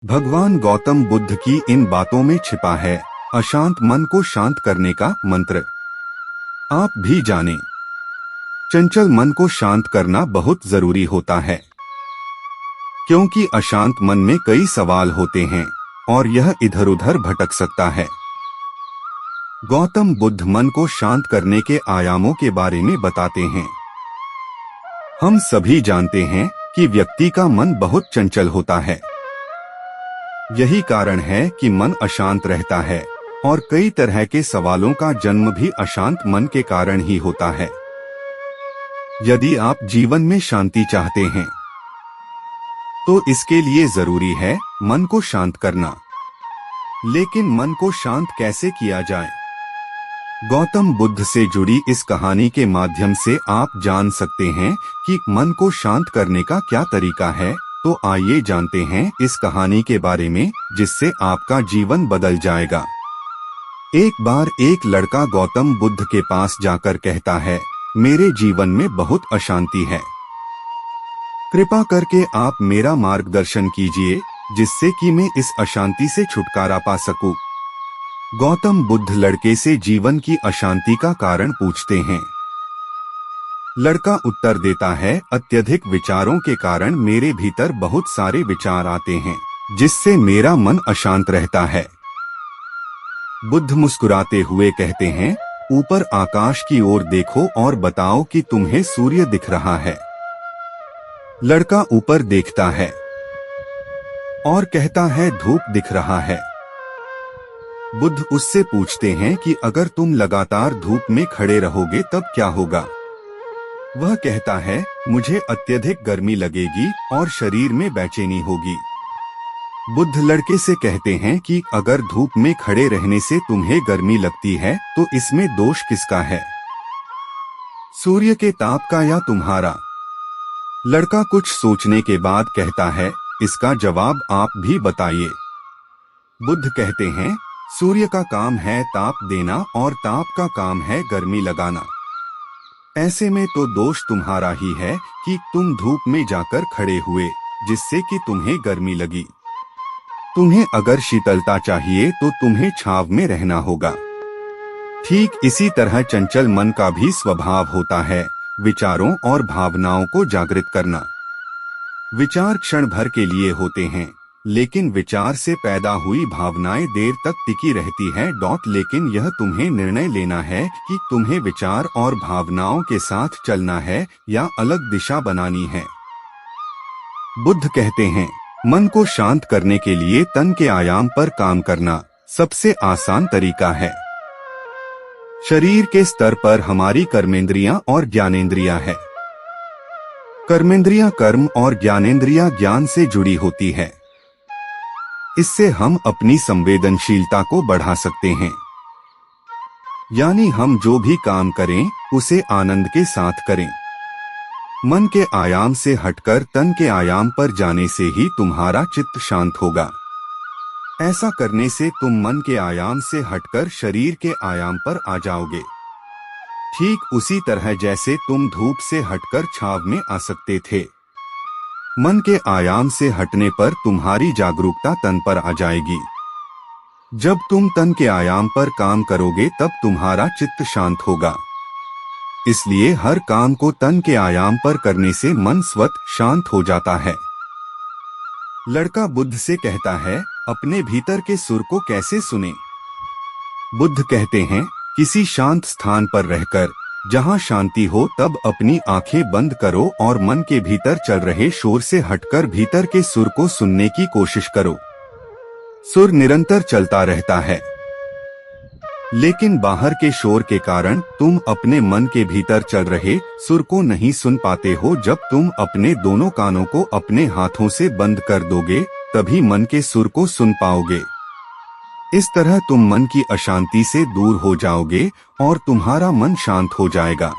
भगवान गौतम बुद्ध की इन बातों में छिपा है अशांत मन को शांत करने का मंत्र। आप भी जानें। चंचल मन को शांत करना बहुत जरूरी होता है, क्योंकि अशांत मन में कई सवाल होते हैं और यह इधर उधर भटक सकता है। गौतम बुद्ध मन को शांत करने के आयामों के बारे में बताते हैं। हम सभी जानते हैं कि व्यक्ति का मन बहुत चंचल होता है। यही कारण है कि मन अशांत रहता है और कई तरह के सवालों का जन्म भी अशांत मन के कारण ही होता है। यदि आप जीवन में शांति चाहते हैं तो इसके लिए जरूरी है मन को शांत करना। लेकिन मन को शांत कैसे किया जाए? गौतम बुद्ध से जुड़ी इस कहानी के माध्यम से आप जान सकते हैं कि मन को शांत करने का क्या तरीका है। तो आइए जानते हैं इस कहानी के बारे में, जिससे आपका जीवन बदल जाएगा। एक बार एक लड़का गौतम बुद्ध के पास जाकर कहता है, मेरे जीवन में बहुत अशांति है, कृपा करके आप मेरा मार्गदर्शन कीजिए जिससे कि मैं इस अशांति से छुटकारा पा सकूं। गौतम बुद्ध लड़के से जीवन की अशांति का कारण पूछते हैं। लड़का उत्तर देता है, अत्यधिक विचारों के कारण मेरे भीतर बहुत सारे विचार आते हैं, जिससे मेरा मन अशांत रहता है। बुद्ध मुस्कुराते हुए कहते हैं, ऊपर आकाश की ओर देखो और बताओ कि तुम्हें सूर्य दिख रहा है। लड़का ऊपर देखता है और कहता है, धूप दिख रहा है। बुद्ध उससे पूछते हैं कि अगर तुम लगातार धूप में खड़े रहोगे तब क्या होगा? वह कहता है, मुझे अत्यधिक गर्मी लगेगी और शरीर में बेचैनी होगी। बुद्ध लड़के से कहते हैं कि अगर धूप में खड़े रहने से तुम्हें गर्मी लगती है तो इसमें दोष किसका है, सूर्य के ताप का या तुम्हारा? लड़का कुछ सोचने के बाद कहता है, इसका जवाब आप भी बताइए। बुद्ध कहते हैं, सूर्य का काम है ताप देना और ताप का काम है गर्मी लगाना। ऐसे में तो दोष तुम्हारा ही है कि तुम धूप में जाकर खड़े हुए, जिससे कि तुम्हें गर्मी लगी। तुम्हें अगर शीतलता चाहिए तो तुम्हें छांव में रहना होगा। ठीक इसी तरह चंचल मन का भी स्वभाव होता है, विचारों और भावनाओं को जागृत करना। विचार क्षण भर के लिए होते हैं, लेकिन विचार से पैदा हुई भावनाएं देर तक टिकी रहती है। लेकिन यह तुम्हें निर्णय लेना है कि तुम्हें विचार और भावनाओं के साथ चलना है या अलग दिशा बनानी है। बुद्ध कहते हैं, मन को शांत करने के लिए तन के आयाम पर काम करना सबसे आसान तरीका है। शरीर के स्तर पर हमारी कर्मेंद्रियां और ज्ञानेंद्रियां है। कर्मेंद्रियां कर्म और ज्ञानेंद्रियां ज्ञान से जुड़ी होती है। इससे हम अपनी संवेदनशीलता को बढ़ा सकते हैं, यानी हम जो भी काम करें उसे आनंद के साथ करें। मन के आयाम से हटकर तन के आयाम पर जाने से ही तुम्हारा चित्त शांत होगा। ऐसा करने से तुम मन के आयाम से हटकर शरीर के आयाम पर आ जाओगे। ठीक उसी तरह जैसे तुम धूप से हटकर छांव में आ सकते थे। मन के आयाम से हटने पर तुम्हारी जागरूकता तन पर आ जाएगी। जब तुम तन के आयाम पर काम करोगे तब तुम्हारा चित्त शांत होगा। इसलिए हर काम को तन के आयाम पर करने से मन स्वतः शांत हो जाता है। लड़का बुद्ध से कहता है, अपने भीतर के सुर को कैसे सुने? बुद्ध कहते हैं, किसी शांत स्थान पर रहकर, जहां शांति हो, तब अपनी आंखें बंद करो और मन के भीतर चल रहे शोर से हटकर भीतर के सुर को सुनने की कोशिश करो। सुर निरंतर चलता रहता है, लेकिन बाहर के शोर के कारण तुम अपने मन के भीतर चल रहे सुर को नहीं सुन पाते हो। जब तुम अपने दोनों कानों को अपने हाथों से बंद कर दोगे, तभी मन के सुर को सुन पाओगे। इस तरह तुम मन की अशांति से दूर हो जाओगे और तुम्हारा मन शांत हो जाएगा।